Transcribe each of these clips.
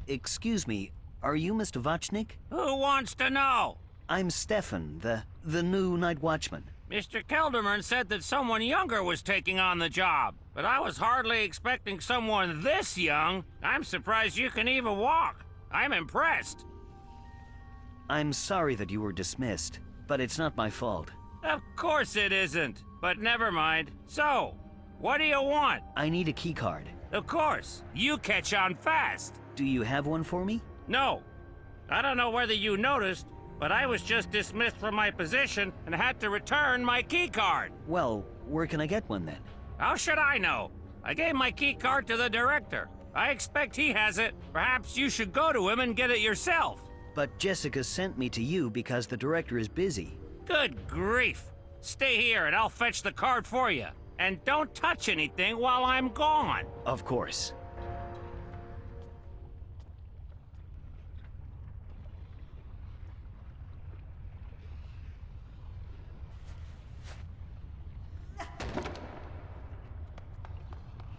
Excuse me, are you Mr. Vachnik? Who wants to know? I'm Stefan, the new night watchman. Mr. Kelderman said that someone younger was taking on the job, but I was hardly expecting someone this young. I'm surprised you can even walk. I'm impressed. I'm sorry that you were dismissed, but it's not my fault. Of course it isn't, but never mind. So, what do you want? I need a keycard. Of course, you catch on fast. Do you have one for me? No. I don't know whether you noticed, but I was just dismissed from my position and had to return my keycard. Well, where can I get one then? How should I know? I gave my keycard to the director. I expect he has it. Perhaps you should go to him and get it yourself. But Jessica sent me to you because the director is busy. Good grief. Stay here and I'll fetch the card for you. And don't touch anything while I'm gone. Of course.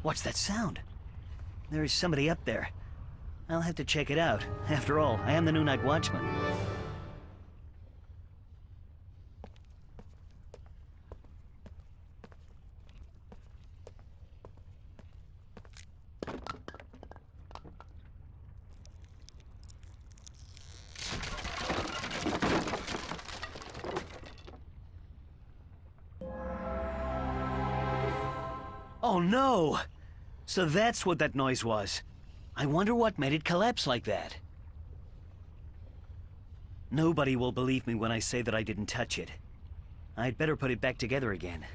What's that sound? There is somebody up there. I'll have to check it out. After all, I am the new night watchman. Oh no! So that's what that noise was. I wonder what made it collapse like that. Nobody will believe me when I say that I didn't touch it. I'd better put it back together again.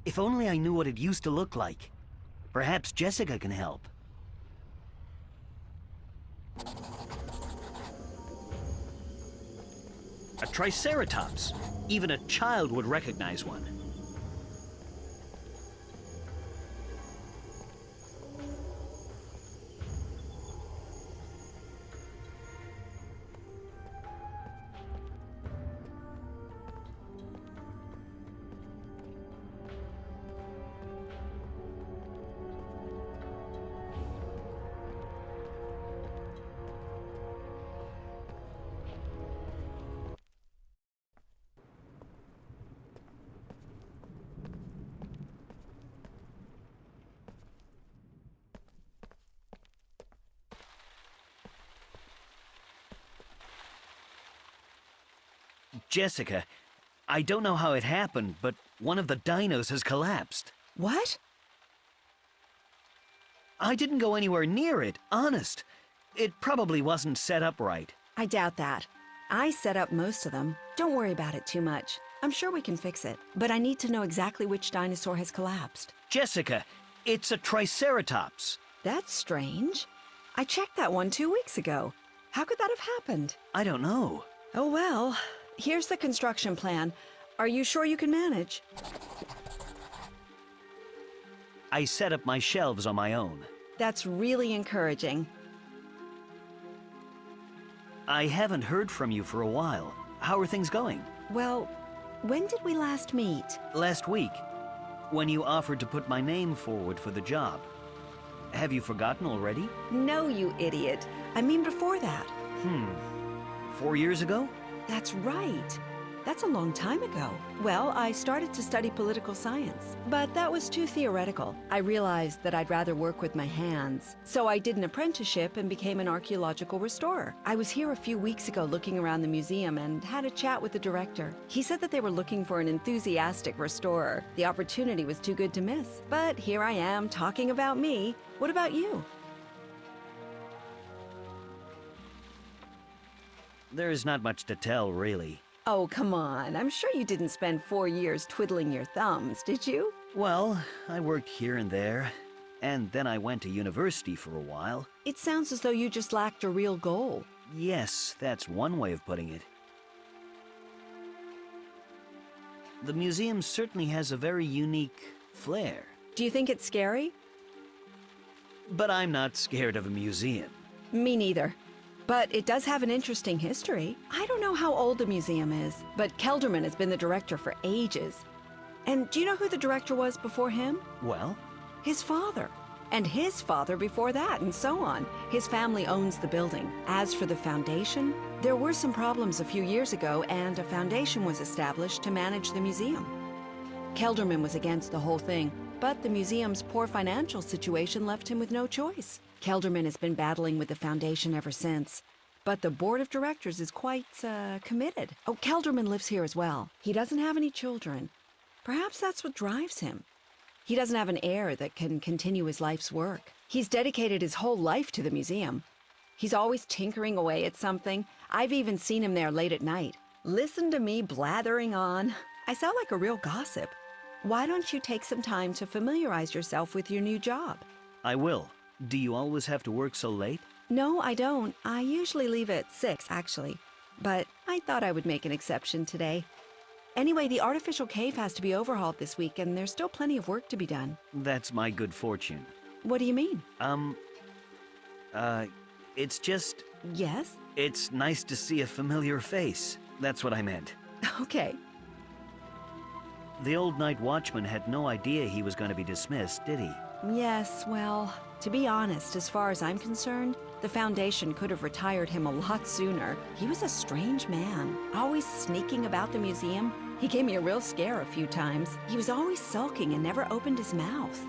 If only I knew what it used to look like. Perhaps Jessica can help. A Triceratops. Even a child would recognize one. Jessica, I don't know how it happened, but one of the dinos has collapsed. What? I didn't go anywhere near it, honest. It probably wasn't set up right. I doubt that. I set up most of them. Don't worry about it too much. I'm sure we can fix it. But I need to know exactly which dinosaur has collapsed. Jessica, it's a Triceratops. That's strange. I checked that one 2 weeks ago. How could that have happened? I don't know. Oh well. Here's the construction plan. Are you sure you can manage? I set up my shelves on my own. That's really encouraging. I haven't heard from you for a while. How are things going? Well, when did we last meet? Last week, when you offered to put my name forward for the job. Have you forgotten already? No, you idiot. I mean before that. 4 years ago? That's right. That's a long time ago. Well, I started to study political science, but that was too theoretical. I realized that I'd rather work with my hands. So I did an apprenticeship and became an archaeological restorer. I was here a few weeks ago looking around the museum and had a chat with the director. He said that they were looking for an enthusiastic restorer. The opportunity was too good to miss. But here I am talking about me. What about you? There's not much to tell, really. Oh, come on. I'm sure you didn't spend 4 years twiddling your thumbs, did you? Well, I worked here and there, and then I went to university for a while. It sounds as though you just lacked a real goal. Yes, that's one way of putting it. The museum certainly has a very unique flair. Do you think it's scary? But I'm not scared of a museum. Me neither. But it does have an interesting history. I don't know how old the museum is, but Kelderman has been the director for ages. And do you know who the director was before him? Well? His father. And his father before that, and so on. His family owns the building. As for the foundation, there were some problems a few years ago, and a foundation was established to manage the museum. Kelderman was against the whole thing, but the museum's poor financial situation left him with no choice. Kelderman has been battling with the foundation ever since. But the board of directors is quite, committed. Oh, Kelderman lives here as well. He doesn't have any children. Perhaps that's what drives him. He doesn't have an heir that can continue his life's work. He's dedicated his whole life to the museum. He's always tinkering away at something. I've even seen him there late at night. Listen to me blathering on. I sound like a real gossip. Why don't you take some time to familiarize yourself with your new job? I will. Do you always have to work so late? No, I don't. I usually leave at 6, actually. But I thought I would make an exception today. Anyway, the artificial cave has to be overhauled this week, and there's still plenty of work to be done. That's my good fortune. What do you mean? It's just... Yes? It's nice to see a familiar face. That's what I meant. Okay. The old night watchman had no idea he was going to be dismissed, did he? Yes, well, to be honest, as far as I'm concerned, the Foundation could have retired him a lot sooner. He was a strange man, always sneaking about the museum. He gave me a real scare a few times. He was always sulking and never opened his mouth.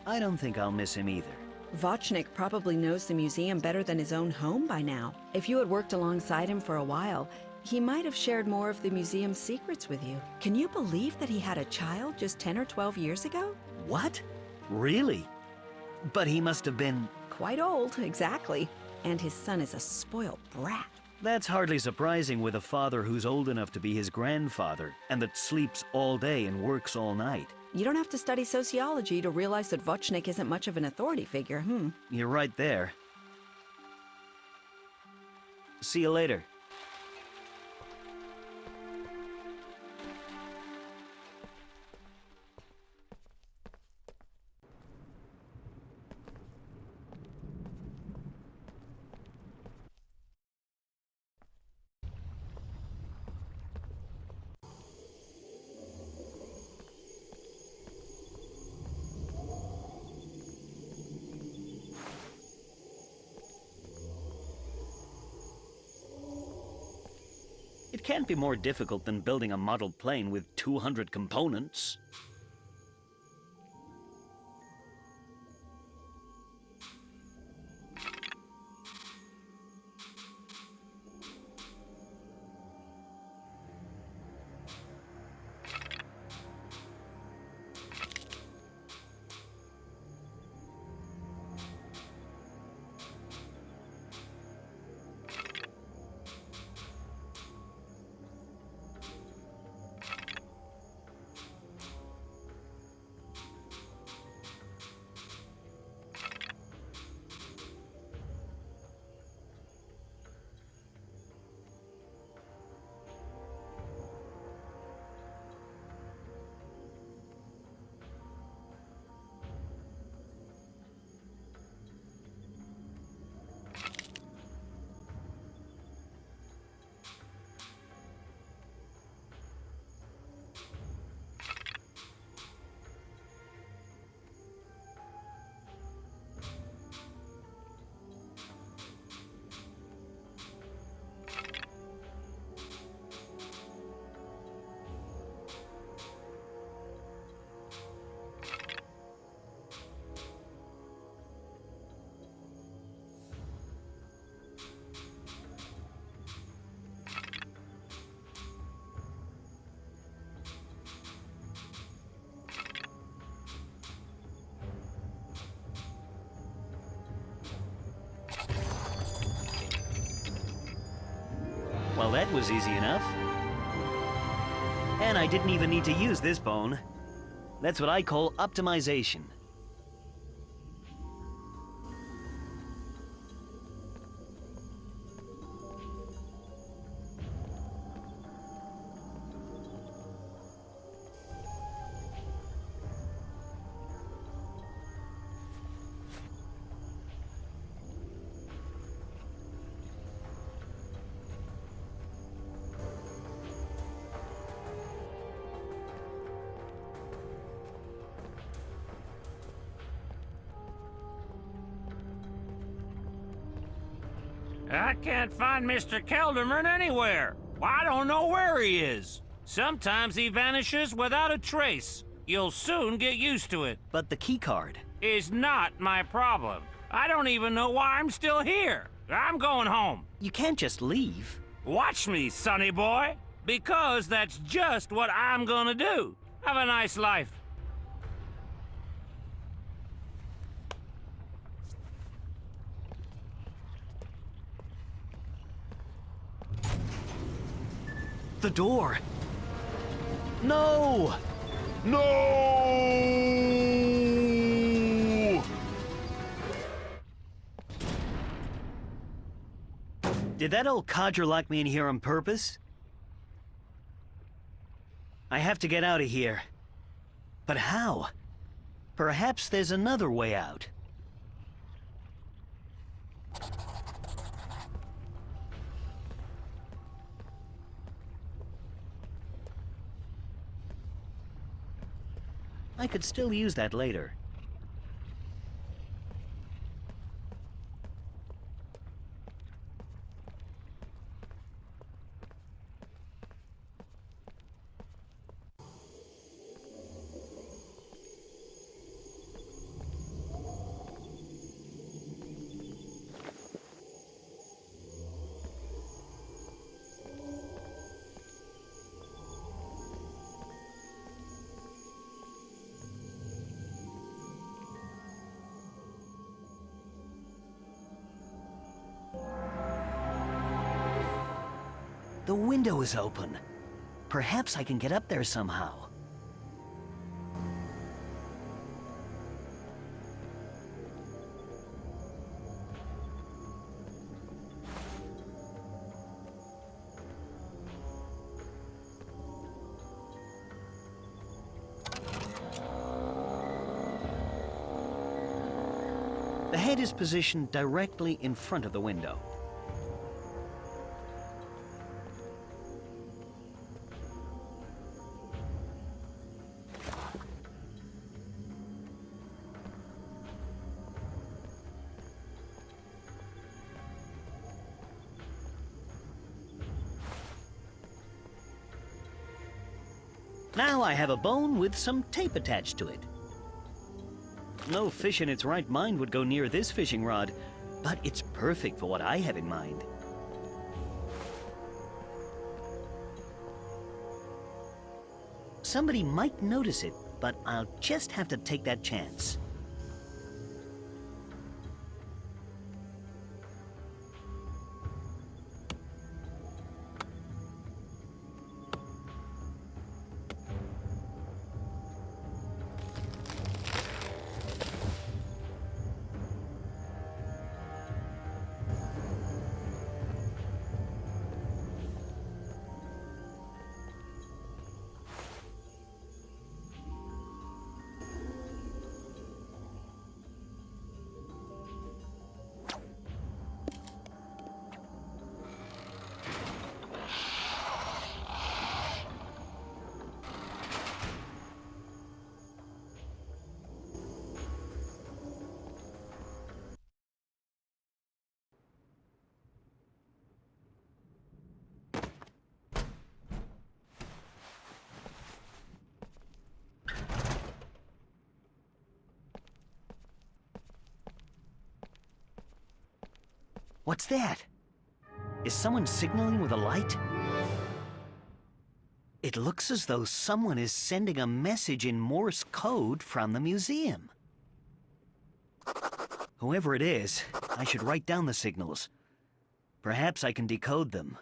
I don't think I'll miss him either. Vochnik probably knows the museum better than his own home by now. If you had worked alongside him for a while, he might have shared more of the museum's secrets with you. Can you believe that he had a child just 10 or 12 years ago? What? Really? But he must have been... Quite old, exactly. And his son is a spoiled brat. That's hardly surprising with a father who's old enough to be his grandfather and that sleeps all day and works all night. You don't have to study sociology to realize that Vochnik isn't much of an authority figure, You're right there. See you later. It can't be more difficult than building a model plane with 200 components. Well, that was easy enough. And I didn't even need to use this bone. That's what I call optimization. I can't find Mr. Kelderman anywhere. I don't know where he is. Sometimes he vanishes without a trace. You'll soon get used to it. But the key card. Is not my problem. I don't even know why I'm still here. I'm going home. You can't just leave. Watch me, sonny boy. Because that's just what I'm gonna do. Have a nice life. The door. No! No! Did that old codger lock me in here on purpose? I have to get out of here. But how? Perhaps there's another way out. I could still use that later. The window is open. Perhaps I can get up there somehow. The head is positioned directly in front of the window. Now I have a bone with some tape attached to it. No fish in its right mind would go near this fishing rod, but it's perfect for what I have in mind. Somebody might notice it, but I'll just have to take that chance. What's that? Is someone signaling with a light? It looks as though someone is sending a message in Morse code from the museum. Whoever it is, I should write down the signals. Perhaps I can decode them.